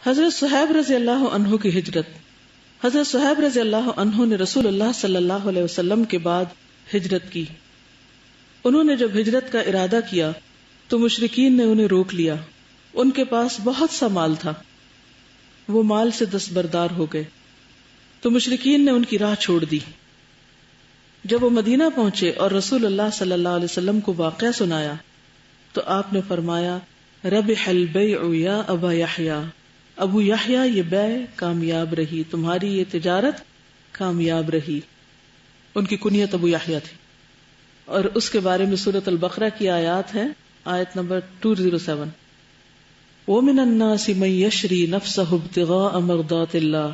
حضرت صہیب رضی اللہ عنہ کی ہجرت. حضرت صہیب رضی اللہ عنہ نے رسول اللہ صلی اللہ علیہ وسلم کے بعد ہجرت کی. انہوں نے جب ہجرت کا ارادہ کیا تو مشرکین نے انہیں روک لیا. ان کے پاس بہت سا مال تھا، وہ مال سے دستبردار ہو گئے تو مشرکین نے ان کی راہ چھوڑ دی. جب وہ مدینہ پہنچے اور رسول اللہ صلی اللہ علیہ وسلم کو واقعہ سنایا تو آپ نے فرمایا ربح البیع یا ابا یحییٰ، ابو یحییٰ یہ بیع کامیاب رہی، تمہاری یہ تجارت کامیاب رہی. ان کی کنیت ابو یحییٰ تھی. اور اس کے بارے میں سورۃ البقرہ کی آیات ہیں، آیت نمبر 207. وَمِنَ النَّاسِ مَن يَشْرِي نَفْسَهُ ابْتِغَاءَ مَرْضَاتِ اللَّهِ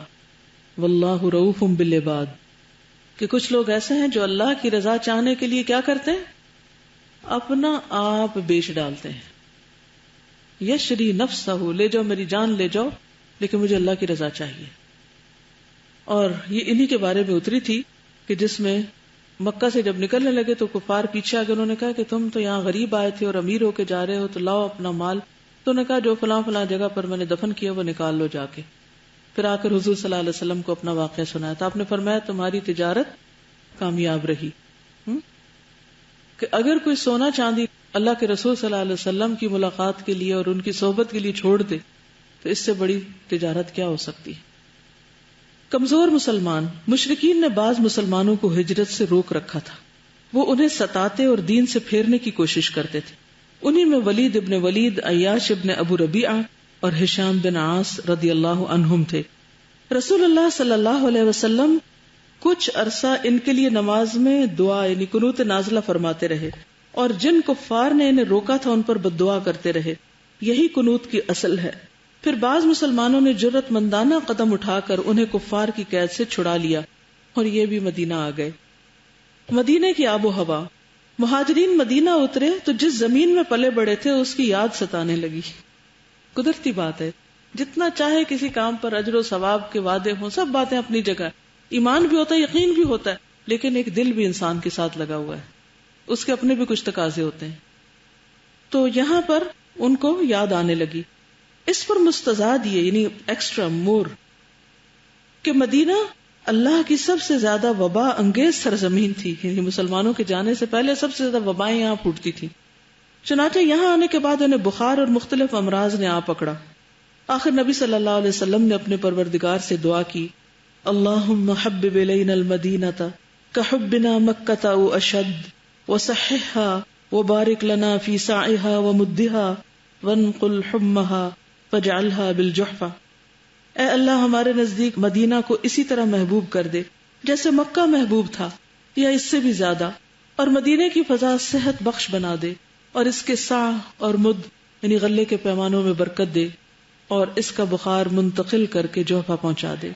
وَاللَّهُ رَءُوفٌ بِالْعِبَادِ، کہ کچھ لوگ ایسے ہیں جو اللہ کی رضا چاہنے کے لیے کیا کرتے ہیں؟ اپنا آپ بیچ ڈالتے ہیں. یشری نفسہ، لے جاؤ میری جان لے جاؤ، لیکن مجھے اللہ کی رضا چاہیے. اور یہ انہی کے بارے میں اتری تھی کہ جس میں مکہ سے جب نکلنے لگے تو کفار پیچھے آگے انہوں نے کہا کہ تم تو یہاں غریب آئے تھے اور امیر ہو کے جا رہے ہو، تو لاؤ اپنا مال. تو انہوں نے کہا جو فلاں فلاں جگہ پر میں نے دفن کیا وہ نکال لو جا کے. پھر آ کر حضور صلی اللہ علیہ وسلم کو اپنا واقعہ سنایا تو آپ نے فرمایا تمہاری تجارت کامیاب رہی. کہ اگر کوئی سونا چاندی اللہ کے رسول صلی اللہ علیہ وسلم کی ملاقات کے لیے اور ان کی صحبت کے لیے چھوڑ دے تو اس سے بڑی تجارت کیا ہو سکتی ہے. کمزور مسلمان، مشرکین نے بعض مسلمانوں کو ہجرت سے روک رکھا تھا. وہ انہیں ستاتے اور دین سے پھیرنے کی کوشش کرتے تھے. انہی میں ولید ابن ولید، عیاش ابن ابو ربیعہ اور ہشام بن عاص رضی اللہ عنہم تھے. رسول اللہ صلی اللہ علیہ وسلم کچھ عرصہ ان کے لیے نماز میں دعا یعنی قنوت نازلہ فرماتے رہے، اور جن کفار نے انہیں روکا تھا ان پر بد دعا کرتے رہے. یہی قنوت کی اصل ہے. پھر بعض مسلمانوں نے جرأت مندانہ قدم اٹھا کر انہیں کفار کی قید سے چھڑا لیا اور یہ بھی مدینہ آ گئے. مدینے کی آب و ہوا، مہاجرین مدینہ اترے تو جس زمین میں پلے بڑے تھے اس کی یاد ستانے لگی. قدرتی بات ہے، جتنا چاہے کسی کام پر اجر و ثواب کے وعدے ہوں، سب باتیں اپنی جگہ، ایمان بھی ہوتا ہے، یقین بھی ہوتا ہے، لیکن ایک دل بھی انسان کے ساتھ لگا ہوا ہے، اس کے اپنے بھی کچھ تقاضے ہوتے ہیں. تو یہاں پر ان کو یاد آنے لگی. اس پر مستزاد یہ یعنی ایکسٹرا مور کہ مدینہ اللہ کی سب سے زیادہ وبا انگیز سرزمین تھی. یعنی مسلمانوں کے جانے سے پہلے سب سے زیادہ وبائیں یہاں پھوٹتی تھی. چنانچہ یہاں آنے کے بعد انہیں بخار اور مختلف امراض نے آ پکڑا. آخر نبی صلی اللہ علیہ وسلم نے اپنے پروردگار سے دعا کی، اللہم حبب الینا المدینۃ کحبنا مکۃ او اشد وصححها وبارک لنا فی سعیها ومدها وانقل حمها فاجعلها بالجحفہ. اے اللہ ہمارے نزدیک مدینہ کو اسی طرح محبوب کر دے جیسے مکہ محبوب تھا یا اس سے بھی زیادہ، اور مدینے کی فضا صحت بخش بنا دے، اور اس کے سع اور مد یعنی غلے کے پیمانوں میں برکت دے، اور اس کا بخار منتقل کر کے جوحفہ پہنچا دے.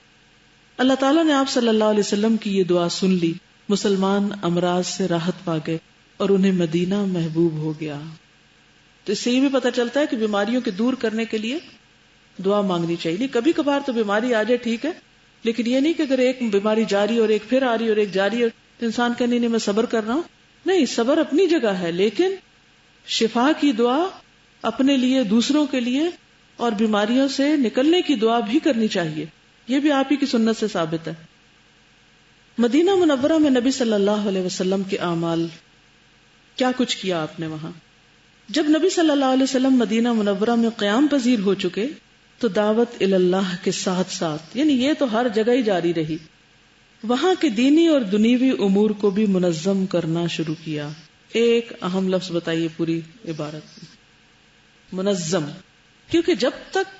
اللہ تعالیٰ نے آپ صلی اللہ علیہ وسلم کی یہ دعا سن لی. مسلمان امراض سے راحت پا گئے اور انہیں مدینہ محبوب ہو گیا. تو اس سے یہ بھی پتہ چلتا ہے کہ بیماریوں کے دور کرنے کے لیے دعا مانگنی چاہیے. نہیں کبھی کبھار تو بیماری آ جائے ٹھیک ہے، لیکن یہ نہیں کہ اگر ایک بیماری جاری اور ایک پھر آ رہی اور ایک جاری اور انسان کہنے نہیں میں صبر کر رہا ہوں. نہیں، صبر اپنی جگہ ہے، لیکن شفا کی دعا اپنے لیے، دوسروں کے لیے اور بیماریوں سے نکلنے کی دعا بھی کرنی چاہیے. یہ بھی آپ ہی کی سنت سے ثابت ہے. مدینہ منورہ میں نبی صلی اللہ علیہ وسلم کے اعمال، کیا کچھ کیا آپ نے وہاں. جب نبی صلی اللہ علیہ وسلم مدینہ منورہ میں قیام پذیر ہو چکے تو دعوت اللہ کے ساتھ ساتھ یعنی یہ تو ہر جگہ ہی جاری رہی، وہاں کے دینی اور دنیوی امور کو بھی منظم کرنا شروع کیا. ایک اہم لفظ بتائیے پوری عبارت میں، منظم. کیونکہ جب تک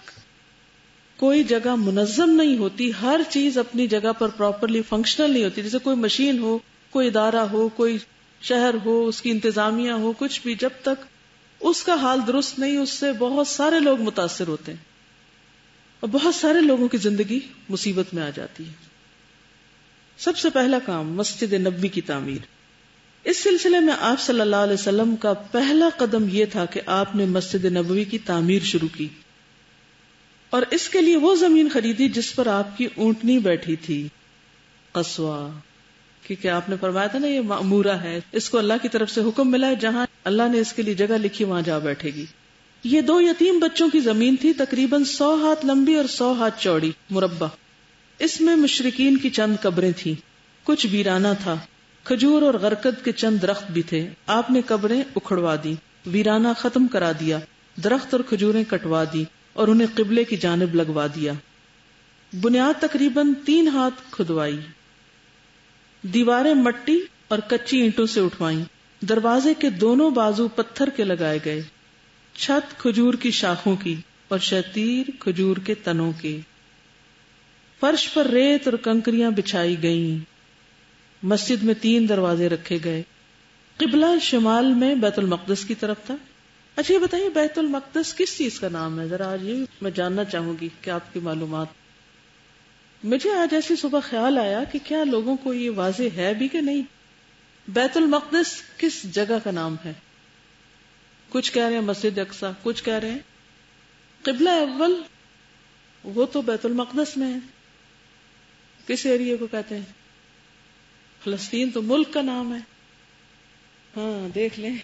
کوئی جگہ منظم نہیں ہوتی، ہر چیز اپنی جگہ پر پراپرلی فنکشنل نہیں ہوتی، جیسے کوئی مشین ہو، کوئی ادارہ ہو، کوئی شہر ہو، اس کی انتظامیہ ہو، کچھ بھی، جب تک اس کا حال درست نہیں، اس سے بہت سارے لوگ متاثر ہوتے ہیں اور بہت سارے لوگوں کی زندگی مصیبت میں آ جاتی ہے. سب سے پہلا کام مسجد نبوی کی تعمیر. اس سلسلے میں آپ صلی اللہ علیہ وسلم کا پہلا قدم یہ تھا کہ آپ نے مسجد نبوی کی تعمیر شروع کی، اور اس کے لیے وہ زمین خریدی جس پر آپ کی اونٹنی بیٹھی تھی، قصوہ. کیونکہ آپ نے فرمایا تھا نا یہ مأمورہ ہے، اس کو اللہ کی طرف سے حکم ملا ہے، جہاں اللہ نے اس کے لیے جگہ لکھی وہاں جا بیٹھے گی. یہ 2 یتیم بچوں کی زمین تھی، تقریباً 100 ہاتھ لمبی اور 100 ہاتھ چوڑی مربع. اس میں مشرکین کی چند قبریں تھیں، کچھ ویرانہ تھا، کھجور اور غرقد کے چند درخت بھی تھے. آپ نے قبریں اکھڑوا دی، ویرانہ ختم کرا دیا، درخت اور کھجوریں کٹوا دی اور انہیں قبلے کی جانب لگوا دیا. بنیاد تقریباً 3 ہاتھ کھدوائی، دیواریں مٹی اور کچی اینٹوں سے اٹھوائیں، دروازے کے دونوں بازو پتھر کے لگائے گئے، چھت کھجور کی شاخوں کی اور شتیر کھجور کے تنوں کے. فرش پر ریت اور کنکریاں بچھائی گئیں. مسجد میں 3 دروازے رکھے گئے. قبلہ شمال میں بیت المقدس کی طرف تھا. اچھا یہ بتائیے بیت المقدس کس چیز کا نام ہے؟ ذرا آج یہ میں جاننا چاہوں گی کہ آپ کی معلومات. مجھے آج ایسی صبح خیال آیا کہ کیا لوگوں کو یہ واضح ہے بھی کہ نہیں، بیت المقدس کس جگہ کا نام ہے؟ کچھ کہہ رہے ہیں مسجد اقصی، کچھ کہہ رہے ہیں قبلہ اول، وہ تو بیت المقدس میں ہے. کس ایریے کو کہتے ہیں؟ فلسطین تو ملک کا نام ہے. ہاں دیکھ لیں،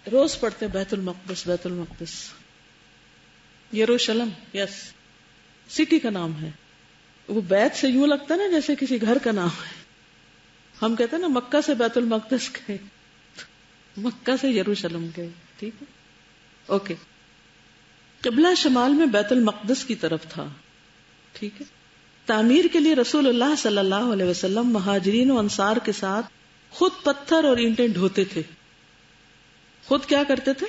روز پڑھتے ہیں بیت المقدس بیت المقدس. یروشلم، یس، سٹی کا نام ہے. وہ بیت سے یوں لگتا ہے نا جیسے کسی گھر کا نام ہے. ہم کہتے ہیں نا مکہ سے بیت المقدس گئے، مکہ سے یروشلم گئے. ٹھیک ہے، اوکے. قبلہ شمال میں بیت المقدس کی طرف تھا. ٹھیک ہے. تعمیر کے لیے رسول اللہ صلی اللہ علیہ وسلم مہاجرین و انصار کے ساتھ خود پتھر اور اینٹیں ڈھوتے تھے. خود کیا کرتے تھے؟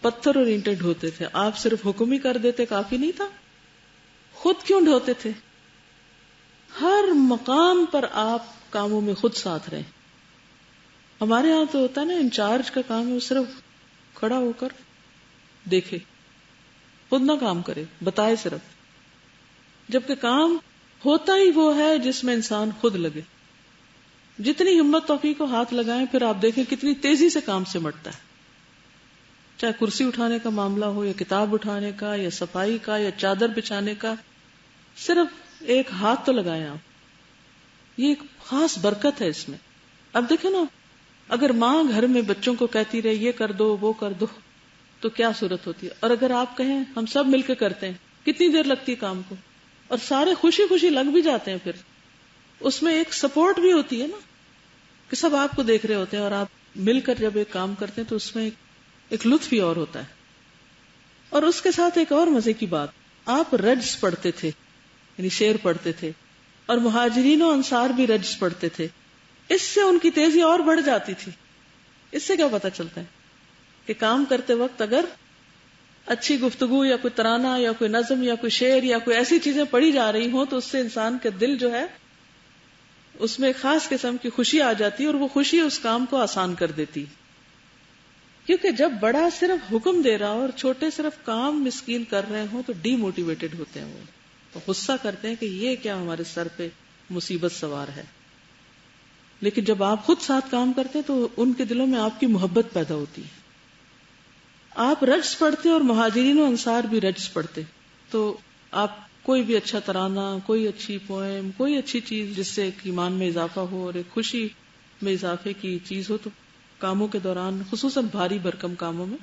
پتھر اور اینٹیں ڈھوتے تھے. آپ صرف حکم ہی کر دیتے کافی نہیں تھا. خود کیوں ڈھوتے تھے؟ ہر مقام پر آپ کاموں میں خود ساتھ رہیں. ہمارے ہاں تو ہوتا ہے نا انچارج کا کام ہے وہ صرف کھڑا ہو کر دیکھے، خود نہ کام کرے، بتائے صرف. جبکہ کام ہوتا ہی وہ ہے جس میں انسان خود لگے. جتنی ہمت توفیق کو ہاتھ لگائیں پھر آپ دیکھیں کتنی تیزی سے کام سمٹتا ہے. چاہے کرسی اٹھانے کا معاملہ ہو یا کتاب اٹھانے کا یا صفائی کا یا چادر بچھانے کا، صرف ایک ہاتھ تو لگائیں آپ. یہ ایک خاص برکت ہے اس میں. اب دیکھیں نا، اگر ماں گھر میں بچوں کو کہتی رہے یہ کر دو وہ کر دو تو کیا صورت ہوتی ہے. اور اگر آپ کہیں ہم سب مل کے کرتے ہیں، کتنی دیر لگتی ہے کام کو، اور سارے خوشی خوشی لگ بھی جاتے ہیں. پھر اس میں ایک سپورٹ بھی ہوتی ہے نا کہ سب آپ کو دیکھ رہے ہوتے ہیں اور آپ مل کر جب ایک کام کرتے ہیں تو اس میں ایک لطف ہی اور ہوتا ہے. اور اس کے ساتھ ایک اور مزے کی بات، آپ رجز پڑھتے تھے، یعنی شعر پڑھتے تھے، اور مہاجرین و انصار بھی رجز پڑھتے تھے. اس سے ان کی تیزی اور بڑھ جاتی تھی. اس سے کیا پتہ چلتا ہے کہ کام کرتے وقت اگر اچھی گفتگو یا کوئی ترانہ یا کوئی نظم یا کوئی شعر یا کوئی ایسی چیزیں پڑھی جا رہی ہوں تو اس سے انسان کا دل جو ہے اس میں ایک خاص قسم کی خوشی آ جاتی ہے، اور وہ خوشی اس کام کو آسان کر دیتی. کیونکہ جب بڑا صرف حکم دے رہا ہو اور چھوٹے صرف کام مسکین کر رہے ہوں تو ڈی موٹیویٹڈ ہوتے ہیں، وہ تو غصہ کرتے ہیں کہ یہ کیا ہمارے سر پہ مصیبت سوار ہے. لیکن جب آپ خود ساتھ کام کرتے ہیں تو ان کے دلوں میں آپ کی محبت پیدا ہوتی ہے. آپ رجز پڑھتے اور مہاجرین و انصار بھی رجز پڑھتے، تو آپ کوئی بھی اچھا ترانہ، کوئی اچھی پوئم، کوئی اچھی چیز جس سے ایک ایمان میں اضافہ ہو اور ایک خوشی میں اضافے کی چیز ہو، تو کاموں کے دوران خصوصاً بھاری بھرکم کاموں میں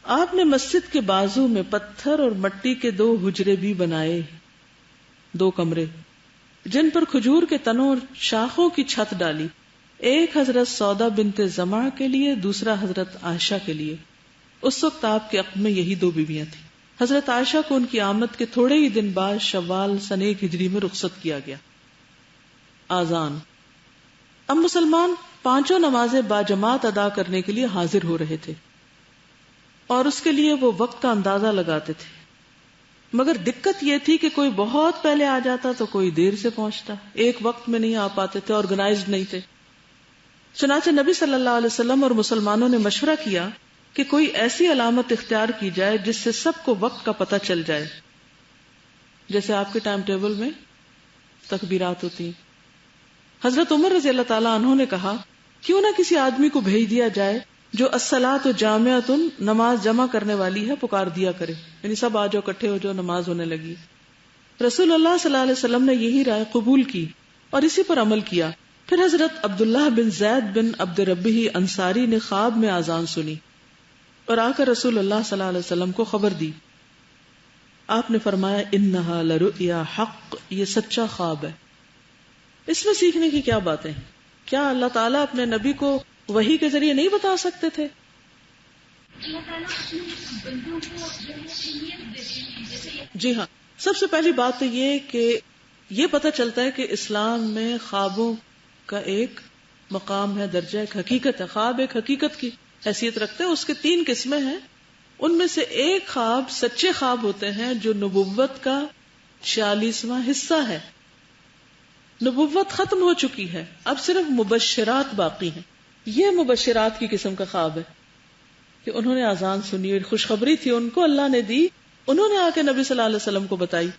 آپ نے مسجد کے بازو میں پتھر اور مٹی کے 2 حجرے بھی بنائے، 2 کمرے جن پر کھجور کے تنوں اور شاخوں کی چھت ڈالی. ایک حضرت سودا بنت زمع کے لیے، دوسرا حضرت عائشہ کے لیے. اس وقت آپ کے عقد میں یہی 2 بیویاں تھیں. حضرت عائشہ کو ان کی آمد کے تھوڑے ہی دن بعد شوال سن 1 ہجری میں رخصت کیا گیا. آذان. اب مسلمان 5 نمازیں باجماعت ادا کرنے کے لیے حاضر ہو رہے تھے اور اس کے لیے وہ وقت کا اندازہ لگاتے تھے، مگر دقت یہ تھی کہ کوئی بہت پہلے آ جاتا تو کوئی دیر سے پہنچتا، ایک وقت میں نہیں آ پاتے تھے، آرگنائزڈ نہیں تھے. چنانچہ نبی صلی اللہ علیہ وسلم اور مسلمانوں نے مشورہ کیا کہ کوئی ایسی علامت اختیار کی جائے جس سے سب کو وقت کا پتہ چل جائے. جیسے آپ کے ٹائم ٹیبل میں تکبیرات ہوتی ہیں. حضرت عمر رضی اللہ تعالیٰ عنہ نے کہا کیوں نہ کسی آدمی کو بھیج دیا جائے جو الصلاۃ جامعۃ، نماز جمع کرنے والی ہے، پکار دیا کرے، یعنی سب آ جاؤ، اکٹھے ہو جو نماز ہونے لگی. رسول اللہ صلی اللہ علیہ وسلم نے یہی رائے قبول کی اور اسی پر عمل کیا. پھر حضرت عبداللہ بن زید بن عبد ربہ انصاری نے خواب میں آذان سنی. اور آ کر رسول اللہ صلی اللہ علیہ وسلم کو خبر دی. آپ نے فرمایا انہا لرؤیا حق، یہ سچا خواب ہے. اس میں سیکھنے کی کیا باتیں ہیں؟ کیا اللہ تعالیٰ اپنے نبی کو وحی کے ذریعے نہیں بتا سکتے تھے؟ جی ہاں، سب سے پہلی بات تو یہ کہ یہ پتہ چلتا ہے کہ اسلام میں خوابوں کا ایک مقام ہے، درجہ ایک حقیقت ہے. خواب ایک حقیقت کی حیثیت رکھتے ہیں. اس کے 3 قسمیں ہیں. ان میں سے ایک خواب سچے خواب ہوتے ہیں جو نبوت کا 46واں حصہ ہے. نبوت ختم ہو چکی ہے، اب صرف مبشرات باقی ہیں. یہ مبشرات کی قسم کا خواب ہے کہ انہوں نے اذان سنی اور خوشخبری تھی ان کو اللہ نے دی، انہوں نے آ کے نبی صلی اللہ علیہ وسلم کو بتائی،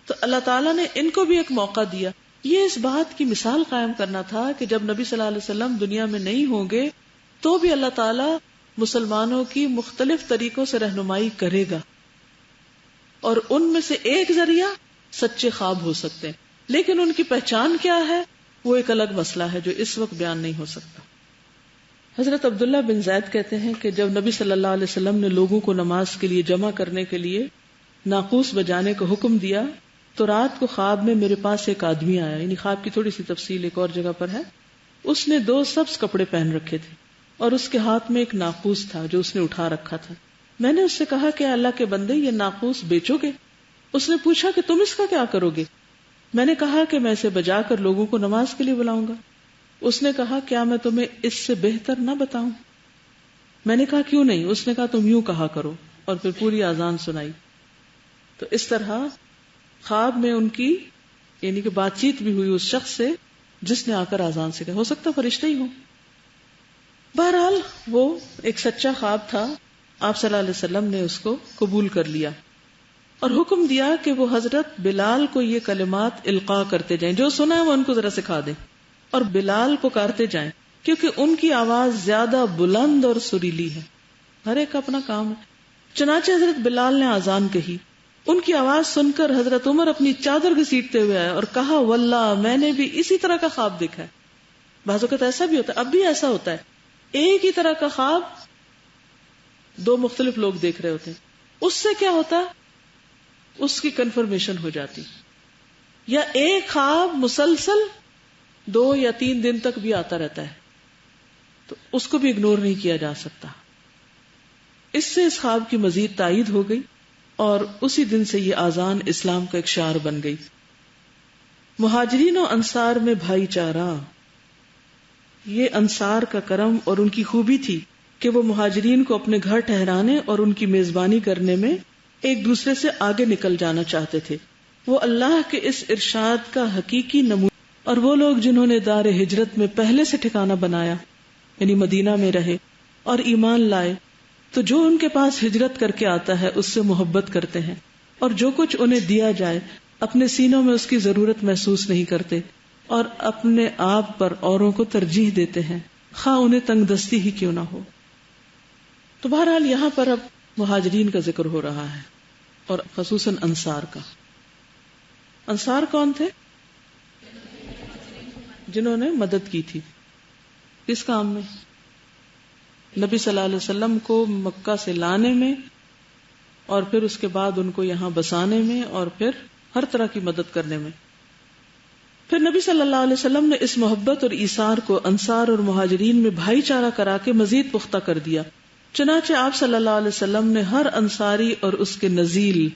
تو اللہ تعالیٰ نے ان کو بھی ایک موقع دیا. یہ اس بات کی مثال قائم کرنا تھا کہ جب نبی صلی اللہ علیہ وسلم دنیا میں نہیں ہوں گے تو بھی اللہ تعالیٰ مسلمانوں کی مختلف طریقوں سے رہنمائی کرے گا، اور ان میں سے ایک ذریعہ سچے خواب ہو سکتے ہیں. لیکن ان کی پہچان کیا ہے وہ ایک الگ مسئلہ ہے جو اس وقت بیان نہیں ہو سکتا. حضرت عبداللہ بن زید کہتے ہیں کہ جب نبی صلی اللہ علیہ وسلم نے لوگوں کو نماز کے لیے جمع کرنے کے لیے ناقوس بجانے کا حکم دیا تو رات کو خواب میں میرے پاس ایک آدمی آیا. یعنی خواب کی تھوڑی سی تفصیل ایک اور جگہ پر ہے. اس نے 2 سبز کپڑے پہن رکھے تھے اور اس کے ہاتھ میں ایک ناقوس تھا جو اس نے اٹھا رکھا تھا. میں نے اس سے کہا کہ اللہ کے بندے یہ ناقوس بیچو گے؟ اس نے پوچھا کہ تم اس کا کیا کرو گے؟ میں نے کہا کہ میں اسے بجا کر لوگوں کو نماز کے لیے بلاؤں گا. اس نے کہا کیا میں تمہیں اس سے بہتر نہ بتاؤں؟ میں نے کہا کیوں نہیں؟ اس نے کہا تم یوں کہا کرو، اور پھر پوری اذان سنائی. تو اس طرح خواب میں ان کی یعنی کہ بات چیت بھی ہوئی اس شخص سے جس نے آ کر اذان سکھائی. ہو سکتا فرشتے ہی ہوں. بہرحال وہ ایک سچا خواب تھا. آپ صلی اللہ علیہ وسلم نے اس کو قبول کر لیا اور حکم دیا کہ وہ حضرت بلال کو یہ کلمات القاء کرتے جائیں، جو سنا ہے وہ ان کو ذرا سکھا دیں، اور بلال پکارتے جائیں کیونکہ ان کی آواز زیادہ بلند اور سریلی ہے. ہر ایک کا اپنا کام ہے. چنانچہ حضرت بلال نے اذان کہی. ان کی آواز سن کر حضرت عمر اپنی چادر گھسیٹتے ہوئے آئے اور کہا واللہ میں نے بھی اسی طرح کا خواب دیکھا ہے. بعض اوقات ایسا بھی ہوتا ہے، اب بھی ایسا ہوتا ہے، ایک ہی طرح کا خواب 2 مختلف لوگ دیکھ رہے ہوتے ہیں. اس سے کیا ہوتا، اس کی کنفرمیشن ہو جاتی. یا ایک خواب مسلسل 2 یا 3 دن تک بھی آتا رہتا ہے تو اس کو بھی اگنور نہیں کیا جا سکتا. اس سے اس خواب کی مزید تائید ہو گئی اور اسی دن سے یہ اذان اسلام کا ایک شعار بن گئی. مہاجرین و انصار میں بھائی چارہ، یہ انصار کا کرم اور ان کی خوبی تھی کہ وہ مہاجرین کو اپنے گھر ٹھہرانے اور ان کی میزبانی کرنے میں ایک دوسرے سے آگے نکل جانا چاہتے تھے. وہ اللہ کے اس ارشاد کا حقیقی نمونہ. اور وہ لوگ جنہوں نے دار ہجرت میں پہلے سے ٹھکانہ بنایا یعنی مدینہ میں رہے اور ایمان لائے تو جو ان کے پاس ہجرت کر کے آتا ہے اس سے محبت کرتے ہیں، اور جو کچھ انہیں دیا جائے اپنے سینوں میں اس کی ضرورت محسوس نہیں کرتے اور اپنے آپ پر اوروں کو ترجیح دیتے ہیں خواہ انہیں تنگ دستی ہی کیوں نہ ہو. تو بہرحال یہاں پر اب مہاجرین کا ذکر ہو رہا ہے اور خصوصاً انصار کا. انصار کون تھے؟ جنہوں نے مدد کی تھی. کس کام میں؟ نبی صلی اللہ علیہ وسلم کو مکہ سے لانے میں، اور پھر اس کے بعد ان کو یہاں بسانے میں، اور پھر ہر طرح کی مدد کرنے میں. پھر نبی صلی اللہ علیہ وسلم نے اس محبت اور ایثار کو انصار اور مہاجرین میں بھائی چارہ کرا کے مزید پختہ کر دیا. چنانچہ آپ صلی اللہ علیہ وسلم نے ہر انصاری اور اس کے نزیل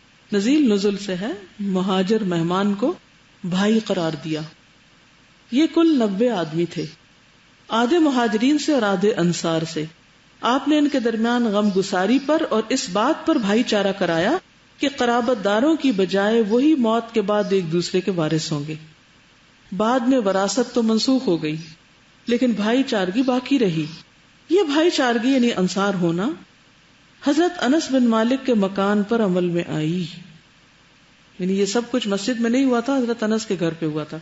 نزل سے ہے مہاجر مہمان کو بھائی قرار دیا. یہ کل 90 آدمی تھے، آدھے مہاجرین سے اور آدھے انصار سے. آپ نے ان کے درمیان غم گساری پر اور اس بات پر بھائی چارہ کرایا کہ قرابت داروں کی بجائے وہی موت کے بعد ایک دوسرے کے وارث ہوں گے. بعد میں وراثت تو منسوخ ہو گئی لیکن بھائی چارگی باقی رہی. یہ بھائی چارگی یعنی انصار ہونا حضرت انس بن مالک کے مکان پر عمل میں آئی. یعنی یہ سب کچھ مسجد میں نہیں ہوا تھا، حضرت انس کے گھر پہ ہوا تھا.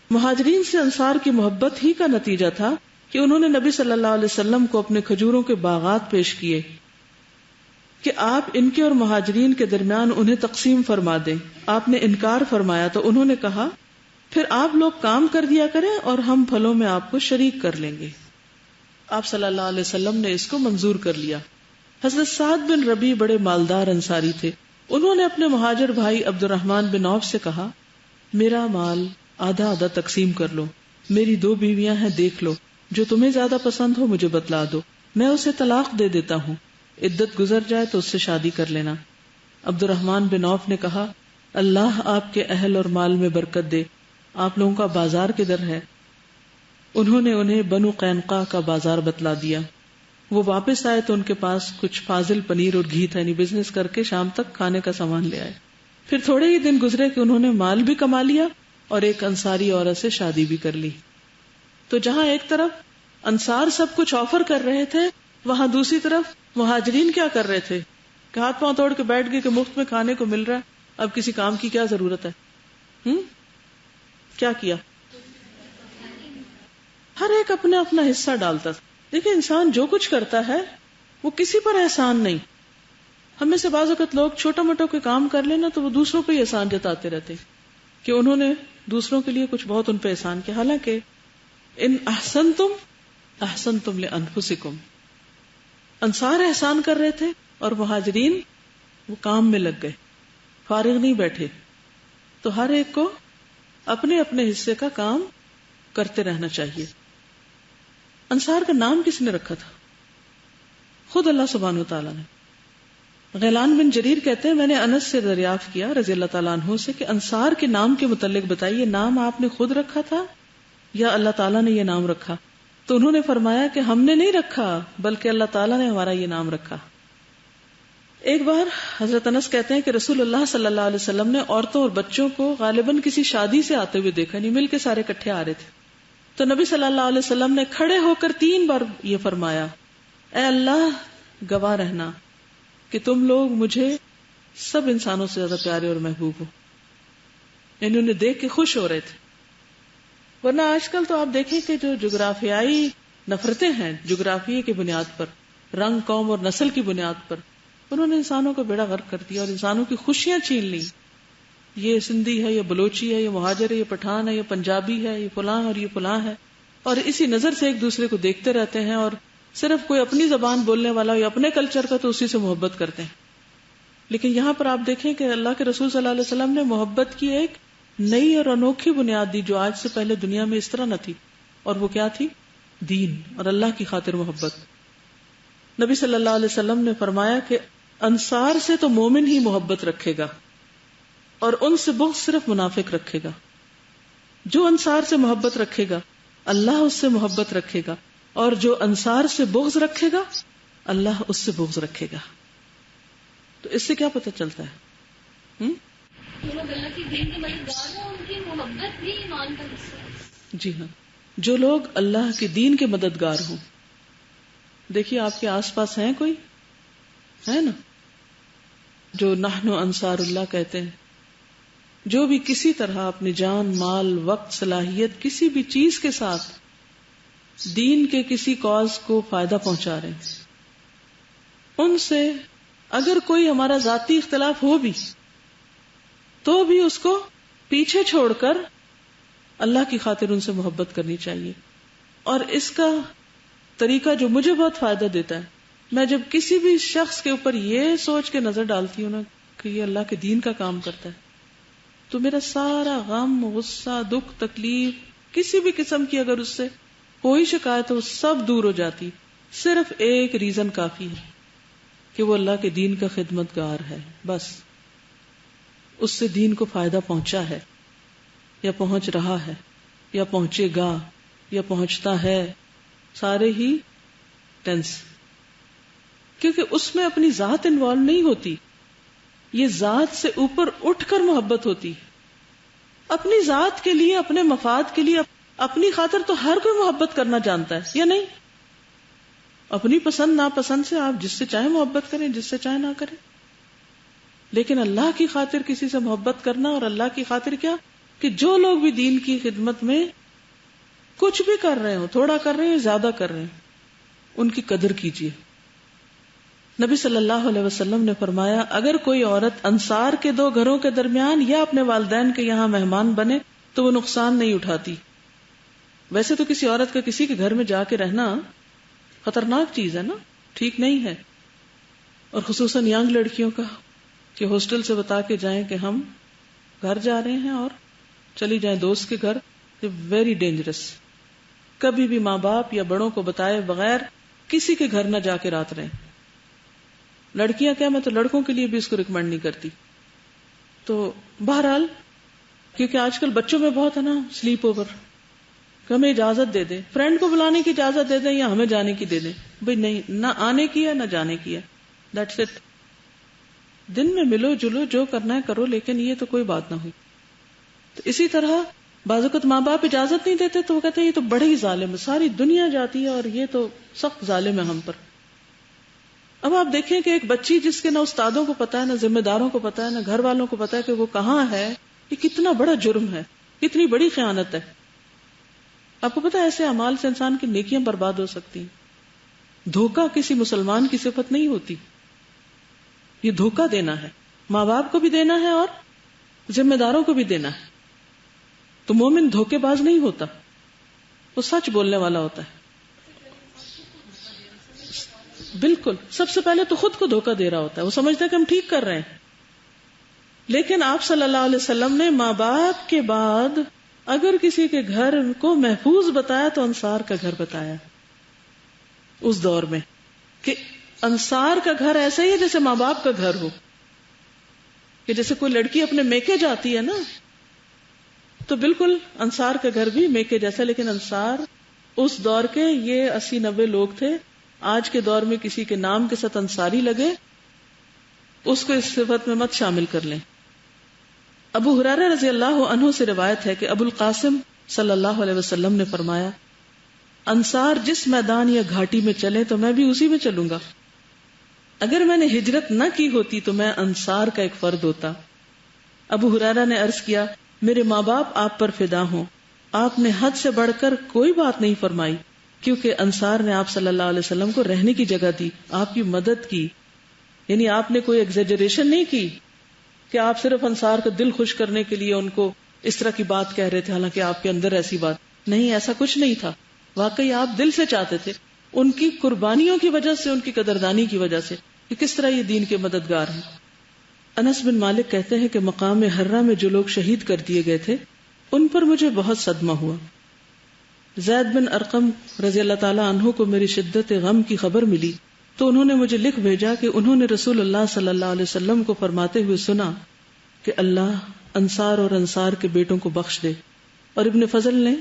مہاجرین سے انصار کی محبت ہی کا نتیجہ تھا کہ انہوں نے نبی صلی اللہ علیہ وسلم کو اپنے کھجوروں کے باغات پیش کیے کہ آپ ان کے اور مہاجرین کے درمیان انہیں تقسیم فرما دیں. آپ نے انکار فرمایا تو انہوں نے کہا پھر آپ لوگ کام کر دیا کریں اور ہم پھلوں میں آپ کو شریک کر لیں گے. آپ صلی اللہ علیہ وسلم نے اس کو منظور کر لیا۔ حضرت سعد بن ربیع بڑے مالدار انصاری تھے۔ انہوں نے اپنے مہاجر بھائی عبد الرحمن بن عوف سے کہا، میرا مال آدھا آدھا تقسیم کر لو، میری 2 بیویاں ہیں، دیکھ لو، جو تمہیں زیادہ پسند ہو مجھے بتلا دو، میں اسے طلاق دے دیتا ہوں، عدت گزر جائے تو اس سے شادی کر لینا۔ عبد الرحمن بن عوف نے کہا، اللہ آپ کے اہل اور مال میں برکت دے، آپ لوگوں کا بازار کدھر ہے؟ انہوں نے انہیں بنو قینقاع کا بازار بتلا دیا۔ وہ واپس آئے تو ان کے پاس کچھ فاضل پنیر اور گھی تھا، یعنی بزنس کر کے شام تک کھانے کا سامان لے آئے۔ پھر تھوڑے ہی دن گزرے کہ انہوں نے مال بھی کما لیا اور ایک انصاری عورت سے شادی بھی کر لی۔ تو جہاں ایک طرف انصار سب کچھ آفر کر رہے تھے، وہاں دوسری طرف مہاجرین کیا کر رہے تھے کہ ہاتھ پاؤں توڑ کے بیٹھ گئے کہ مفت میں کھانے کو مل رہا ہے، اب کسی کام کی کیا ضرورت ہے؟ کیا کیا؟ ہر ایک اپنا اپنا حصہ ڈالتا تھا۔ دیکھیں، انسان جو کچھ کرتا ہے وہ کسی پر احسان نہیں۔ ہم میں سے بعض اوقات لوگ چھوٹا موٹا کوئی کام کر لینا تو وہ دوسروں پہ ہی احسان جتاتے رہتے کہ انہوں نے دوسروں کے لیے کچھ بہت ان پہ احسان کیا، حالانکہ ان احسنتم احسنتم لانفسکم۔ انصار احسان کر رہے تھے اور مہاجرین وہ کام میں لگ گئے، فارغ نہیں بیٹھے۔ تو ہر ایک کو اپنے اپنے حصے کا کام کرتے رہنا چاہیے۔ انصار کا نام کس نے رکھا تھا؟ خود اللہ سبحانہ وتعالیٰ نے۔ غیلان بن جریر کہتے ہیں، میں نے انس سے دریافت کیا رضی اللہ تعالیٰ عنہ سے کہ انصار کے نام کے متعلق بتائیے، نام آپ نے خود رکھا تھا یا اللہ تعالیٰ نے یہ نام رکھا؟ تو انہوں نے فرمایا کہ ہم نے نہیں رکھا بلکہ اللہ تعالیٰ نے ہمارا یہ نام رکھا۔ ایک بار حضرت انس کہتے ہیں کہ رسول اللہ صلی اللہ علیہ وسلم نے عورتوں اور بچوں کو غالباً کسی شادی سے آتے ہوئے دیکھا، نہیں مل کے سارے اکٹھے آ رہے تھے۔ تو نبی صلی اللہ علیہ وسلم نے کھڑے ہو کر 3 بار یہ فرمایا، اے اللہ گواہ رہنا کہ تم لوگ مجھے سب انسانوں سے زیادہ پیارے اور محبوب ہو، یعنی انہیں دیکھ کے خوش ہو رہے تھے۔ ورنہ آج کل تو آپ دیکھیں کہ جو جغرافیائی نفرتیں ہیں، جغرافیے کی بنیاد پر، رنگ، قوم اور نسل کی بنیاد پر، انہوں نے انسانوں کو بیڑا غرق کر دیا اور انسانوں کی خوشیاں چھین لی۔ یہ سندھی ہے، یہ بلوچی ہے، یہ مہاجر ہے، یہ پٹھان ہے، یہ پنجابی ہے، یہ فلاں اور یہ فلاں ہے، اور اسی نظر سے ایک دوسرے کو دیکھتے رہتے ہیں، اور صرف کوئی اپنی زبان بولنے والا یا اپنے کلچر کا تو اسی سے محبت کرتے ہیں۔ لیکن یہاں پر آپ دیکھیں کہ اللہ کے رسول صلی اللہ علیہ وسلم نے محبت کی ایک نئی اور انوکھی بنیاد دی جو آج سے پہلے دنیا میں اس طرح نہ تھی، اور وہ کیا تھی؟ دین اور اللہ کی خاطر محبت۔ نبی صلی اللہ علیہ وسلم نے فرمایا کہ انصار سے تو مومن ہی محبت رکھے گا اور ان سے بغض صرف منافق رکھے گا۔ جو انصار سے محبت رکھے گا اللہ اس سے محبت رکھے گا، اور جو انصار سے بغض رکھے گا اللہ اس سے بغض رکھے گا۔ تو اس سے کیا پتہ چلتا ہے؟ اللہ کے دین کے مددگار ہیں، ان کی محبت بھی ایمان کا حصہ ہے۔ جی ہاں، جو لوگ اللہ کے دین کے مددگار ہوں۔ دیکھیے آپ کے آس پاس ہیں کوئی؟ ہے نا جو نحن انصار اللہ کہتے ہیں، جو بھی کسی طرح اپنی جان، مال، وقت، صلاحیت، کسی بھی چیز کے ساتھ دین کے کسی کاز کو فائدہ پہنچا رہے ہیں، ان سے اگر کوئی ہمارا ذاتی اختلاف ہو بھی تو بھی اس کو پیچھے چھوڑ کر اللہ کی خاطر ان سے محبت کرنی چاہیے۔ اور اس کا طریقہ جو مجھے بہت فائدہ دیتا ہے، میں جب کسی بھی شخص کے اوپر یہ سوچ کے نظر ڈالتی ہوں نا کہ یہ اللہ کے دین کا کام کرتا ہے، تو میرا سارا غم، غصہ، دکھ، تکلیف، کسی بھی قسم کی اگر اس سے کوئی شکایت ہو، سب دور ہو جاتی۔ صرف ایک ریزن کافی ہے کہ وہ اللہ کے دین کا خدمتگار ہے، بس اس سے دین کو فائدہ پہنچا ہے یا پہنچ رہا ہے یا پہنچے گا یا پہنچتا ہے، سارے ہی ٹینس، کیونکہ اس میں اپنی ذات انوالو نہیں ہوتی، یہ ذات سے اوپر اٹھ کر محبت ہوتی۔ اپنی ذات کے لیے، اپنے مفاد کے لیے، اپنی خاطر تو ہر کوئی محبت کرنا جانتا ہے، یا نہیں؟ اپنی پسند ناپسند سے آپ جس سے چاہے محبت کریں، جس سے چاہے نہ کریں، لیکن اللہ کی خاطر کسی سے محبت کرنا، اور اللہ کی خاطر کیا کہ جو لوگ بھی دین کی خدمت میں کچھ بھی کر رہے ہوں، تھوڑا کر رہے ہیں، زیادہ کر رہے ہیں، ان کی قدر کیجیے۔ نبی صلی اللہ علیہ وسلم نے فرمایا، اگر کوئی عورت انصار کے 2 گھروں کے درمیان یا اپنے والدین کے یہاں مہمان بنے تو وہ نقصان نہیں اٹھاتی۔ ویسے تو کسی عورت کا کسی کے گھر میں جا کے رہنا خطرناک چیز ہے نا، ٹھیک نہیں ہے. اور خصوصاً ینگ لڑکیوں کا کہ ہاسٹل سے بتا کے جائیں کہ ہم گھر جا رہے ہیں اور چلی جائیں دوست کے گھر، ویری ڈینجرس. کبھی بھی ماں باپ یا بڑوں کو بتائے بغیر کسی کے گھر نہ جا کے رات رہیں. لڑکیاں کیا، میں تو لڑکوں کے لیے بھی اس کو ریکمینڈ نہیں کرتی. تو بہرحال کیونکہ آج کل بچوں میں بہت ہے نا سلیپ اوور، کہ ہمیں اجازت دے دیں، فرینڈ کو بلانے کی اجازت دے دیں یا ہمیں جانے کی دے دیں. بھئی نہیں، نہ آنے کی ہے نہ جانے کی ہے، دیٹس اٹ. دن میں ملو جلو، جو کرنا ہے کرو، لیکن یہ تو کوئی بات نہ ہوئی. تو اسی طرح بعض اوقات ماں باپ اجازت نہیں دیتے تو وہ کہتے ہیں یہ تو بڑے ہی ظالم ہے، ساری دنیا جاتی ہے اور یہ تو سخت ظالم ہے ہم پر. اب آپ دیکھیں کہ ایک بچی جس کے نہ استادوں کو پتا ہے، نہ ذمہ داروں کو پتا ہے، نہ گھر والوں کو پتا ہے کہ وہ کہاں ہے، یہ کتنا بڑا جرم ہے، کتنی بڑی خیانت ہے. آپ کو پتا ہے ایسے اعمال سے انسان کی نیکیاں برباد ہو سکتی ہیں. دھوکہ کسی مسلمان کی صفت نہیں ہوتی، یہ دھوکہ دینا ہے، ماں باپ کو بھی دینا ہے اور ذمہ داروں کو بھی دینا ہے. تو مومن دھوکے باز نہیں ہوتا، وہ سچ بولنے والا ہوتا ہے. بالکل، سب سے پہلے تو خود کو دھوکہ دے رہا ہوتا ہے، وہ سمجھتا ہے کہ ہم ٹھیک کر رہے ہیں. لیکن آپ صلی اللہ علیہ وسلم نے ماں باپ کے بعد اگر کسی کے گھر کو محفوظ بتایا تو انصار کا گھر بتایا. اس دور میں کہ انصار کا گھر ایسا ہی ہے جیسے ماں باپ کا گھر ہو، کہ جیسے کوئی لڑکی اپنے میکے جاتی ہے نا، تو بالکل انصار کا گھر بھی میکے جیسا. لیکن انصار اس دور کے یہ 80-90 لوگ تھے. آج کے دور میں کسی کے نام کے ساتھ انصاری لگے اس کو اس صفت میں مت شامل کر لیں. ابو ہریرہ رضی اللہ عنہ سے روایت ہے کہ ابو القاسم صلی اللہ علیہ وسلم نے فرمایا، انصار جس میدان یا گھاٹی میں چلے تو میں بھی اسی میں چلوں گا. اگر میں نے ہجرت نہ کی ہوتی تو میں انصار کا ایک فرد ہوتا. ابو ہریرہ نے عرض کیا، میرے ماں باپ آپ پر فدا ہوں، آپ نے حد سے بڑھ کر کوئی بات نہیں فرمائی، کیونکہ انصار نے آپ صلی اللہ علیہ وسلم کو رہنے کی جگہ دی، آپ کی مدد کی. یعنی آپ نے کوئی ایگزیجریشن نہیں کی کہ آپ صرف انصار کا دل خوش کرنے کے لیے ان کو اس طرح کی بات کہہ رہے تھے، حالانکہ آپ کے اندر ایسی بات نہیں، ایسا کچھ نہیں تھا. واقعی آپ دل سے چاہتے تھے، ان کی قربانیوں کی وجہ سے، ان کی قدردانی کی وجہ سے کہ کس طرح یہ دین کے مددگار ہیں. انس بن مالک کہتے ہیں کہ مقام حرہ میں جو لوگ شہید کر دیے گئے تھے ان پر مجھے بہت صدمہ ہوا. زید بن ارقم رضی اللہ تعالی عنہ کو میری شدت غم کی خبر ملی تو انہوں نے مجھے لکھ بھیجا کہ انہوں نے رسول اللہ صلی اللہ علیہ وسلم کو فرماتے ہوئے سنا کہ اللہ انصار اور انصار کے بیٹوں کو بخش دے. اور ابن فضل نے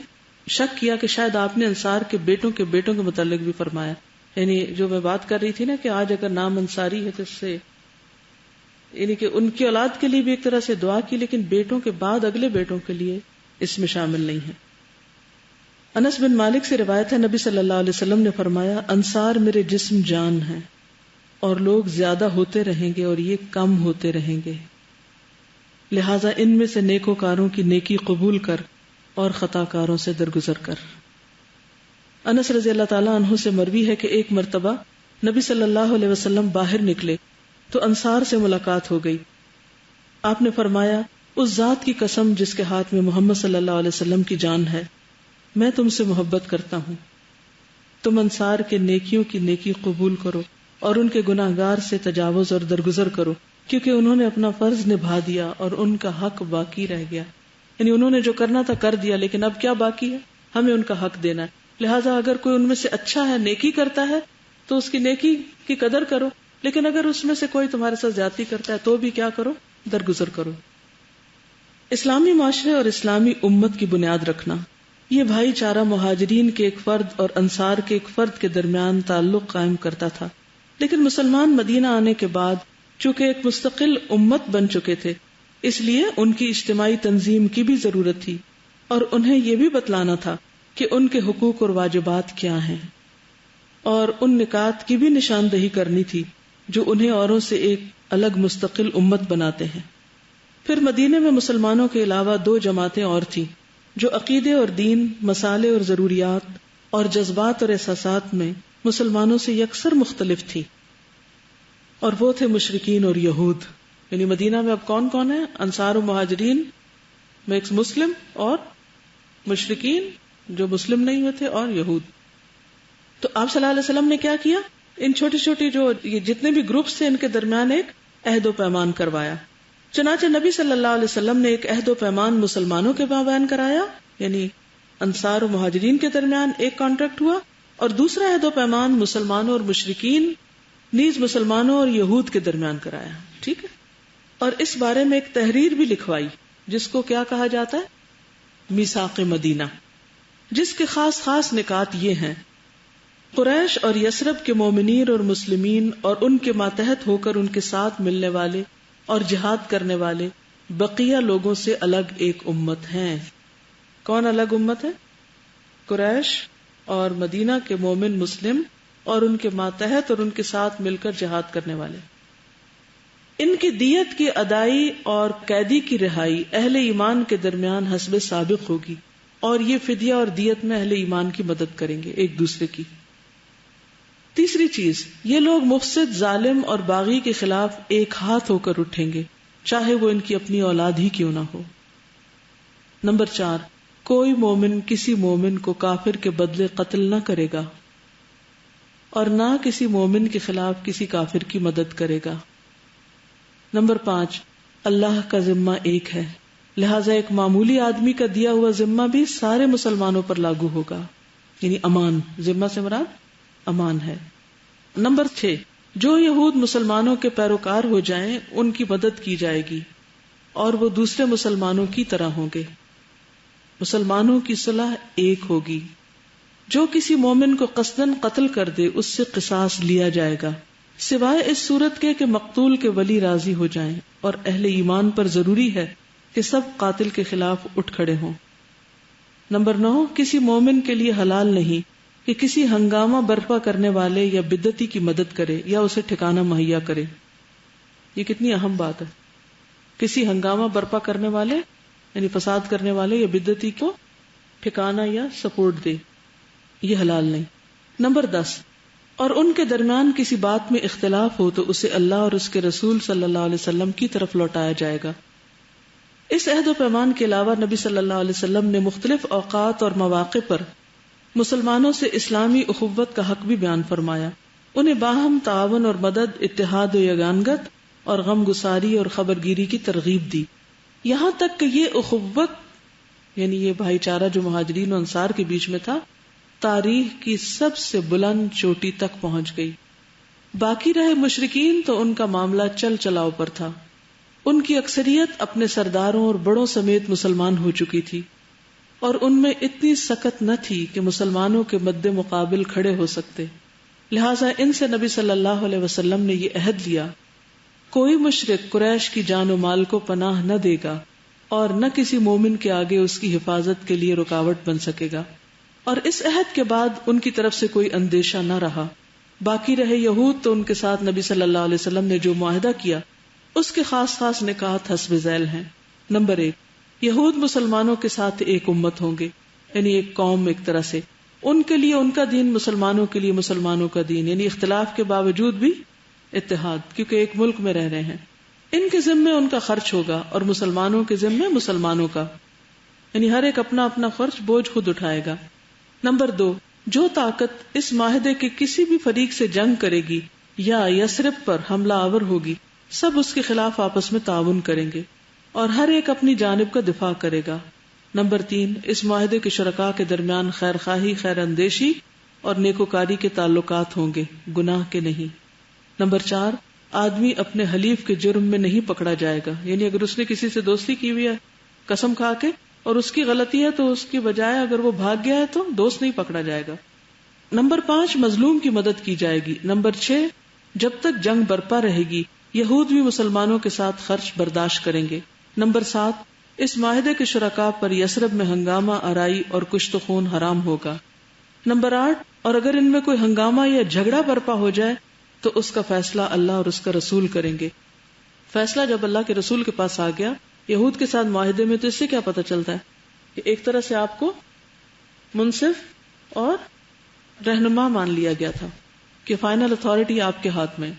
شک کیا کہ شاید آپ نے انصار کے بیٹوں کے متعلق بھی فرمایا. یعنی جو میں بات کر رہی تھی نا کہ آج اگر نام انصاری ہے تو اس سے یعنی کہ ان کی اولاد کے لیے بھی ایک طرح سے دعا کی، لیکن بیٹوں کے بعد اگلے بیٹوں کے لیے اس میں شامل نہیں ہے. انس بن مالک سے روایت ہے، نبی صلی اللہ علیہ وسلم نے فرمایا، انصار میرے جسم جان ہیں اور لوگ زیادہ ہوتے رہیں گے اور یہ کم ہوتے رہیں گے، لہذا ان میں سے نیکوکاروں کی نیکی قبول کر اور خطا کاروں سے درگزر کر. انس رضی اللہ تعالیٰ عنہ سے مروی ہے کہ ایک مرتبہ نبی صلی اللہ علیہ وسلم باہر نکلے تو انصار سے ملاقات ہو گئی. آپ نے فرمایا، اس ذات کی قسم جس کے ہاتھ میں محمد صلی اللہ علیہ وسلم کی جان ہے، میں تم سے محبت کرتا ہوں. تم انصار کے نیکیوں کی نیکی قبول کرو اور ان کے گناہگار سے تجاوز اور درگزر کرو، کیونکہ انہوں نے اپنا فرض نبھا دیا اور ان کا حق باقی رہ گیا. یعنی انہوں نے جو کرنا تھا کر دیا، لیکن اب کیا باقی ہے؟ ہمیں ان کا حق دینا ہے. لہٰذا اگر کوئی ان میں سے اچھا ہے، نیکی کرتا ہے تو اس کی نیکی کی قدر کرو، لیکن اگر اس میں سے کوئی تمہارے ساتھ زیادتی کرتا ہے تو بھی کیا کرو؟ درگزر کرو. اسلامی معاشرے اور اسلامی امت کی بنیاد رکھنا، یہ بھائی چارہ مہاجرین کے ایک فرد اور انصار کے ایک فرد کے درمیان تعلق قائم کرتا تھا. لیکن مسلمان مدینہ آنے کے بعد چونکہ ایک مستقل امت بن چکے تھے، اس لیے ان کی اجتماعی تنظیم کی بھی ضرورت تھی اور انہیں یہ بھی بتلانا تھا کہ ان کے حقوق اور واجبات کیا ہیں، اور ان نکات کی بھی نشاندہی کرنی تھی جو انہیں اوروں سے ایک الگ مستقل امت بناتے ہیں. پھر مدینے میں مسلمانوں کے علاوہ 2 جماعتیں اور تھیں جو عقیدے اور دین، مسالے اور ضروریات اور جذبات اور احساسات میں مسلمانوں سے یکسر مختلف تھی، اور وہ تھے مشرکین اور یہود. یعنی مدینہ میں اب کون کون ہیں؟ انصار و مہاجرین میں ایک مسلم اور مشرکین جو مسلم نہیں ہوئے تھے اور یہود. تو آپ صلی اللہ علیہ وسلم نے کیا کیا؟ ان چھوٹی چھوٹی جو یہ جتنے بھی گروپس تھے ان کے درمیان ایک عہد و پیمان کروایا. چنانچہ نبی صلی اللہ علیہ وسلم نے ایک عہد و پیمان مسلمانوں کے مابین کرایا، یعنی انصار و مہاجرین کے درمیان ایک کانٹریکٹ ہوا، اور دوسرا عہد و پیمان مسلمانوں اور مشرکین نیز مسلمانوں اور یہود کے درمیان کرایا. ٹھیک ہے. اور اس بارے میں ایک تحریر بھی لکھوائی جس کو کیا کہا جاتا ہے؟ میثاق مدینہ، جس کے خاص خاص نکات یہ ہیں: قریش اور یثرب کے مومنین اور مسلمین اور ان کے ماتحت ہو کر ان کے ساتھ ملنے والے اور جہاد کرنے والے بقیہ لوگوں سے الگ ایک امت ہیں. کون الگ امت ہے؟ قریش اور مدینہ کے مومن مسلم اور ان کے ماتحت اور ان کے ساتھ مل کر جہاد کرنے والے. ان کی دیت کی ادائی اور قیدی کی رہائی اہل ایمان کے درمیان حسب سابق ہوگی، اور یہ فدیہ اور دیت میں اہل ایمان کی مدد کریں گے ایک دوسرے کی. تیسری چیز، یہ لوگ مفسد، ظالم اور باغی کے خلاف ایک ہاتھ ہو کر اٹھیں گے، چاہے وہ ان کی اپنی اولاد ہی کیوں نہ ہو. نمبر 4، کوئی مومن کسی مومن کو کافر کے بدلے قتل نہ کرے گا اور نہ کسی مومن کے خلاف کسی کافر کی مدد کرے گا. نمبر 5، اللہ کا ذمہ ایک ہے، لہذا ایک معمولی آدمی کا دیا ہوا ذمہ بھی سارے مسلمانوں پر لاگو ہوگا، یعنی امان، ذمہ سے مراد امان ہے. نمبر 6، جو یہود مسلمانوں کے پیروکار ہو جائیں ان کی مدد کی جائے گی اور وہ دوسرے مسلمانوں کی طرح ہوں گے. مسلمانوں کی صلح ایک ہوگی. جو کسی مومن کو قصداً قتل کر دے اس سے قصاص لیا جائے گا، سوائے اس صورت کے کہ مقتول کے ولی راضی ہو جائیں، اور اہل ایمان پر ضروری ہے کہ سب قاتل کے خلاف اٹھ کھڑے ہوں. نمبر 9، کسی مومن کے لیے حلال نہیں کہ کسی ہنگامہ برپا کرنے والے یا بدعتی کی مدد کرے یا اسے ٹھکانہ مہیا کرے. یہ کتنی اہم بات ہے. کسی ہنگامہ برپا کرنے والے یعنی فساد کرنے والے یا بدعتی کو ٹھکانہ یا سپورٹ دے، یہ حلال نہیں. نمبر 10، اور ان کے درمیان کسی بات میں اختلاف ہو تو اسے اللہ اور اس کے رسول صلی اللہ علیہ وسلم کی طرف لوٹایا جائے گا. اس عہد و پیمان کے علاوہ نبی صلی اللہ علیہ وسلم نے مختلف اوقات اور مواقع پر مسلمانوں سے اسلامی اخوت کا حق بھی بیان فرمایا. انہیں باہم تعاون اور مدد، اتحاد و یگانگت اور غم گساری اور خبرگیری کی ترغیب دی، یہاں تک کہ یہ اخوت یعنی یہ بھائی چارہ جو مہاجرین و انصار کے بیچ میں تھا تاریخ کی سب سے بلند چوٹی تک پہنچ گئی. باقی رہے مشرکین تو ان کا معاملہ چل چلاؤ پر تھا. ان کی اکثریت اپنے سرداروں اور بڑوں سمیت مسلمان ہو چکی تھی، اور ان میں اتنی سکت نہ تھی کہ مسلمانوں کے مد مقابل کھڑے ہو سکتے. لہٰذا ان سے نبی صلی اللہ علیہ وسلم نے یہ عہد لیا، کوئی مشرک قریش کی جان و مال کو پناہ نہ دے گا اور نہ کسی مومن کے آگے اس کی حفاظت کے لیے رکاوٹ بن سکے گا. اور اس عہد کے بعد ان کی طرف سے کوئی اندیشہ نہ رہا. باقی رہے یہود تو ان کے ساتھ نبی صلی اللہ علیہ وسلم نے جو معاہدہ کیا اس کے خاص خاص نکات حسب ذیل ہیں. نمبر 1، یہود مسلمانوں کے ساتھ ایک امت ہوں گے، یعنی ایک قوم ایک طرح سے. ان کے لیے ان کا دین، مسلمانوں کے لیے مسلمانوں کا دین، یعنی اختلاف کے باوجود بھی اتحاد، کیونکہ ایک ملک میں رہ رہے ہیں. ان کے ذمے ان کا خرچ ہوگا اور مسلمانوں کے ذمے مسلمانوں کا، یعنی ہر ایک اپنا اپنا خرچ بوجھ خود اٹھائے گا. نمبر 2، جو طاقت اس معاہدے کے کسی بھی فریق سے جنگ کرے گی یا یثرب پر حملہ آور ہوگی سب اس کے خلاف آپس میں تعاون کریں گے اور ہر ایک اپنی جانب کا دفاع کرے گا. نمبر 3، اس معاہدے کے شرکاء کے درمیان خیر خواہی، خیر اندیشی اور نیکوکاری کے تعلقات ہوں گے، گناہ کے نہیں. نمبر 4، آدمی اپنے حلیف کے جرم میں نہیں پکڑا جائے گا، یعنی اگر اس نے کسی سے دوستی کی ہوئی ہے قسم کھا کے اور اس کی غلطی ہے تو اس کی بجائے اگر وہ بھاگ گیا ہے تو دوست نہیں پکڑا جائے گا. نمبر 5، مظلوم کی مدد کی جائے گی. نمبر 6، جب تک جنگ برپا رہے گی یہود بھی مسلمانوں کے ساتھ خرچ برداشت کریں گے. نمبر 7، اس معاہدے کے شرکاء پر یثرب میں ہنگامہ آرائی اور کشت و خون حرام ہوگا. نمبر 8، اور اگر ان میں کوئی ہنگامہ یا جھگڑا برپا ہو جائے تو اس کا فیصلہ اللہ اور اس کا رسول کریں گے. فیصلہ جب اللہ کے رسول کے پاس آ گیا یہود کے ساتھ معاہدے میں، تو اس سے کیا پتہ چلتا ہے کہ ایک طرح سے آپ کو منصف اور رہنما مان لیا گیا تھا کہ فائنل اتھارٹی آپ کے ہاتھ میں.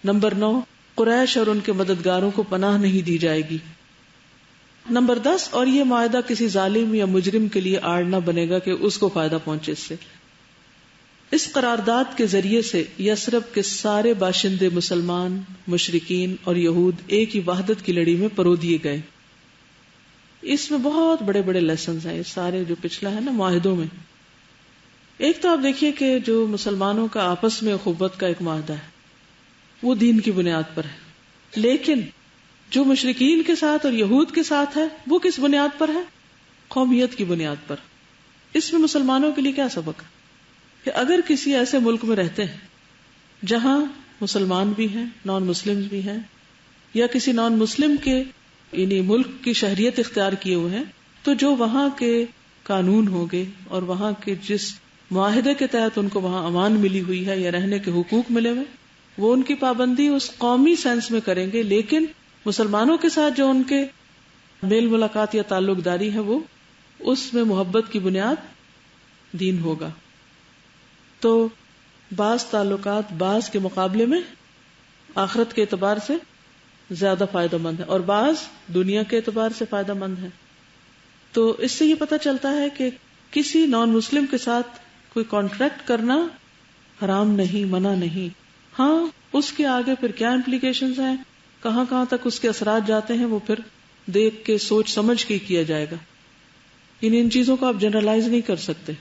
نمبر 9، قریش اور ان کے مددگاروں کو پناہ نہیں دی جائے گی. نمبر 10، اور یہ معاہدہ کسی ظالم یا مجرم کے لیے آڑ نہ بنے گا کہ اس کو فائدہ پہنچے اس سے. اس قرارداد کے ذریعے سے یثرب کے سارے باشندے مسلمان، مشرکین اور یہود ایک ہی وحدت کی لڑی میں پرو دیے گئے. اس میں بہت بڑے بڑے لیسنز ہیں، سارے جو پچھلا ہے نا معاہدوں میں. ایک تو آپ دیکھیے کہ جو مسلمانوں کا آپس میں اخوت کا ایک معاہدہ ہے وہ دین کی بنیاد پر ہے، لیکن جو مشرکین کے ساتھ اور یہود کے ساتھ ہے وہ کس بنیاد پر ہے؟ قومیت کی بنیاد پر. اس میں مسلمانوں کے لیے کیا سبق ہے کہ اگر کسی ایسے ملک میں رہتے ہیں جہاں مسلمان بھی ہیں، نان مسلم بھی ہیں، یا کسی نان مسلم کے یعنی ملک کی شہریت اختیار کیے ہوئے ہیں، تو جو وہاں کے قانون ہوگے اور وہاں کے جس معاہدے کے تحت ان کو وہاں امان ملی ہوئی ہے یا رہنے کے حقوق ملے ہوئے، وہ ان کی پابندی اس قومی سینس میں کریں گے، لیکن مسلمانوں کے ساتھ جو ان کے میل ملاقات یا تعلق داری ہے وہ اس میں محبت کی بنیاد دین ہوگا. تو بعض تعلقات بعض کے مقابلے میں آخرت کے اعتبار سے زیادہ فائدہ مند ہے اور بعض دنیا کے اعتبار سے فائدہ مند ہے. تو اس سے یہ پتہ چلتا ہے کہ کسی نان مسلم کے ساتھ کوئی کانٹریکٹ کرنا حرام نہیں، منع نہیں. ہاں اس کے آگے پھر کیا امپلیکیشنز ہیں، کہاں کہاں تک اس کے اثرات جاتے ہیں، وہ پھر دیکھ کے سوچ سمجھ کے کیا جائے گا. ان چیزوں کو آپ جنرلائز نہیں کر سکتے.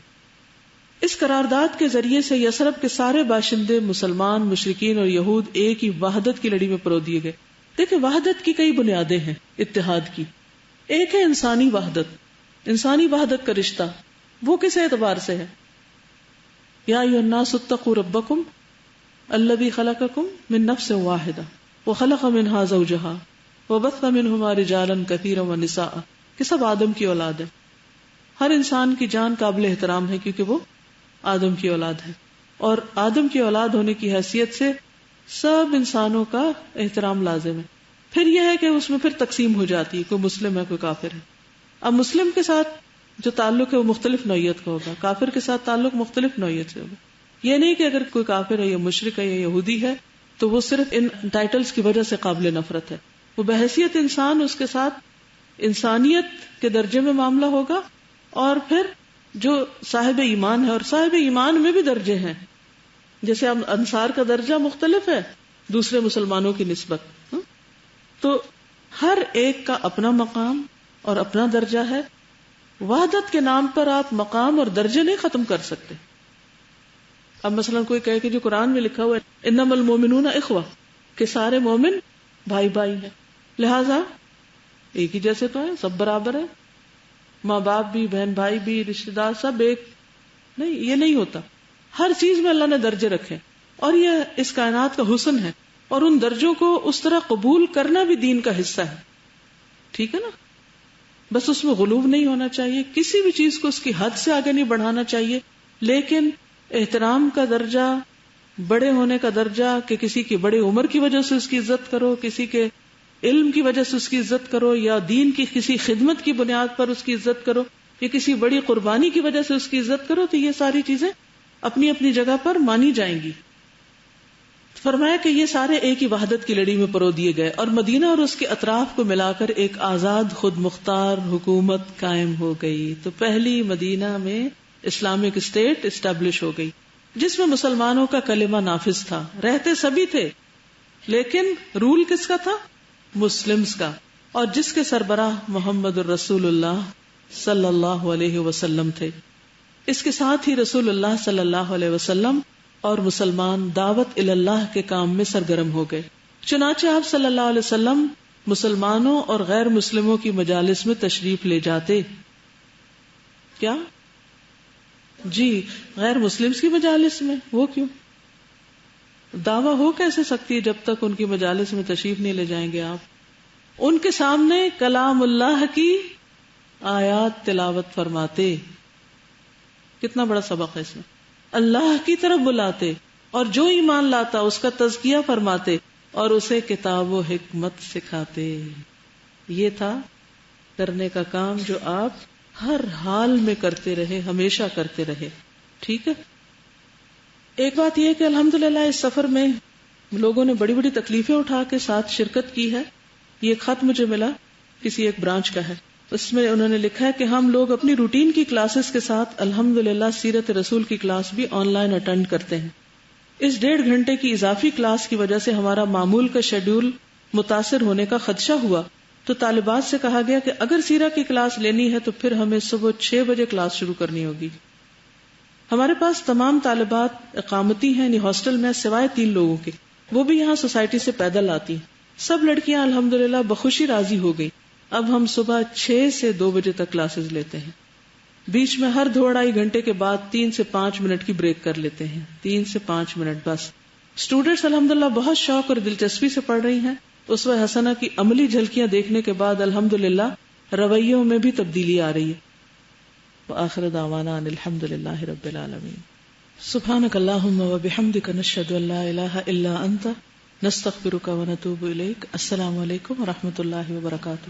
اس قرارداد کے ذریعے سے یثرب کے سارے باشندے مسلمان، مشرکین اور یہود ایک ہی وحدت کی لڑی میں پرو دیے گئے. دیکھیں وحدت کی کئی بنیادیں ہیں اتحاد کی. ایک ہے انسانی وحدت. انسانی وحدت کا رشتہ وہ کس اعتبار سے ہے؟ یا ایھا الناس اتقوا ربکم الذی خلقکم من نفس واحدہ وخلق منہا زوجہا وبث منہما رجالا کثیرا ونساء، کہ سب آدم کی اولاد ہے. ہر انسان کی جان قابل احترام ہے کیونکہ وہ آدم کی اولاد ہے، اور آدم کی اولاد ہونے کی حیثیت سے سب انسانوں کا احترام لازم ہے. پھر یہ ہے کہ اس میں پھر تقسیم ہو جاتی ہے، کوئی مسلم ہے کوئی کافر ہے. اب مسلم کے ساتھ جو تعلق ہے وہ مختلف نوعیت کا ہوگا، کافر کے ساتھ تعلق مختلف نوعیت سے ہوگا. یہ نہیں کہ اگر کوئی کافر ہے یا مشرک ہے یا یہودی ہے تو وہ صرف ان ٹائٹلز کی وجہ سے قابل نفرت ہے. وہ بحیثیت انسان اس کے ساتھ انسانیت کے درجے میں معاملہ ہوگا. اور پھر جو صاحب ایمان ہے، اور صاحب ایمان میں بھی درجے ہیں، جیسے اب انصار کا درجہ مختلف ہے دوسرے مسلمانوں کی نسبت. تو ہر ایک کا اپنا مقام اور اپنا درجہ ہے. وحدت کے نام پر آپ مقام اور درجے نہیں ختم کر سکتے. اب مثلا کوئی کہے کہ جو قرآن میں لکھا ہوا ہے انما المؤمنون اخوہ، کہ سارے مومن بھائی بھائی ہیں، لہذا ایک ہی جیسے تو ہیں، سب برابر ہیں، ماں باپ بھی، بہن بھائی بھی، رشتہ دار سب ایک. نہیں، یہ نہیں ہوتا. ہر چیز میں اللہ نے درجے رکھے اور یہ اس کائنات کا حسن ہے، اور ان درجوں کو اس طرح قبول کرنا بھی دین کا حصہ ہے. ٹھیک ہے نا؟ بس اس میں غلوب نہیں ہونا چاہیے، کسی بھی چیز کو اس کی حد سے آگے نہیں بڑھانا چاہیے، لیکن احترام کا درجہ، بڑے ہونے کا درجہ، کہ کسی کی بڑی عمر کی وجہ سے اس کی عزت کرو، کسی کے علم کی وجہ سے اس کی عزت کرو، یا دین کی کسی خدمت کی بنیاد پر اس کی عزت کرو، یا کسی بڑی قربانی کی وجہ سے اس کی عزت کرو، تو یہ ساری چیزیں اپنی اپنی جگہ پر مانی جائیں گی. فرمایا کہ یہ سارے ایک ہی وحدت کی لڑی میں پرو دیے گئے، اور مدینہ اور اس کے اطراف کو ملا کر ایک آزاد خود مختار حکومت قائم ہو گئی. تو پہلی مدینہ میں اسلامک اسٹیٹ اسٹیبلش ہو گئی، جس میں مسلمانوں کا کلمہ نافذ تھا. رہتے سبھی تھے لیکن رول کس کا تھا؟ مسلمز کا، اور جس کے سربراہ محمد الرسول اللہ صلی اللہ علیہ وسلم تھے. اس کے ساتھ ہی رسول اللہ صلی اللہ علیہ وسلم اور مسلمان دعوت اللہ کے کام میں سرگرم ہو گئے. چنانچہ آپ صلی اللہ علیہ وسلم مسلمانوں اور غیر مسلموں کی مجالس میں تشریف لے جاتے. کیا؟ جی، غیر مسلمز کی مجالس میں. وہ کیوں؟ دعویٰ ہو کیسے سکتی ہے جب تک ان کی مجالس میں تشریف نہیں لے جائیں گے آپ؟ ان کے سامنے کلام اللہ کی آیات تلاوت فرماتے. کتنا بڑا سبق ہے اس میں. اللہ کی طرف بلاتے، اور جو ایمان لاتا اس کا تزکیہ فرماتے اور اسے کتاب و حکمت سکھاتے. یہ تھا کرنے کا کام جو آپ ہر حال میں کرتے رہے، ہمیشہ کرتے رہے. ٹھیک ہے. ایک بات یہ کہ الحمدللہ اس سفر میں لوگوں نے بڑی بڑی تکلیفیں اٹھا کے ساتھ شرکت کی ہے. یہ ایک خط مجھے ملا کسی ایک برانچ کا ہے. اس میں انہوں نے لکھا ہے کہ ہم لوگ اپنی روٹین کی کلاسز کے ساتھ الحمدللہ سیرت رسول کی کلاس بھی آن لائن اٹینڈ کرتے ہیں. اس 1.5 گھنٹے کی اضافی کلاس کی وجہ سے ہمارا معمول کا شیڈیول متاثر ہونے کا خدشہ ہوا، تو طالبات سے کہا گیا کہ اگر سیرہ کی کلاس لینی ہے تو پھر ہمیں صبح 6 بجے کلاس شروع کرنی ہوگی. ہمارے پاس تمام طالبات اقامتی ہیں، یعنی ہاسٹل میں، سوائے 3 لوگوں کے، وہ بھی یہاں سوسائٹی سے پیدل آتی ہیں. سب لڑکیاں الحمدللہ بخوشی راضی ہو گئی. اب ہم صبح 6 سے 2 بجے تک کلاسز لیتے ہیں. بیچ میں ہر 2-2.5 گھنٹے کے بعد 3 سے 5 منٹ کی بریک کر لیتے ہیں. 3 سے 5 منٹ بس. اسٹوڈینٹس الحمدللہ بہت شوق اور دلچسپی سے پڑھ رہی ہیں. اسوہ حسنہ کی عملی جھلکیاں دیکھنے کے بعد الحمدللہ رویوں میں بھی تبدیلی آ رہی ہے. وآخر دعوانا ان الحمدللہ رب العالمین. سبحانک اللہم وبحمدک نشہد ان لا الہ الا انت نستغفرک ونتوب الیک. السلام علیکم ورحمۃ اللہ وبرکاتہ.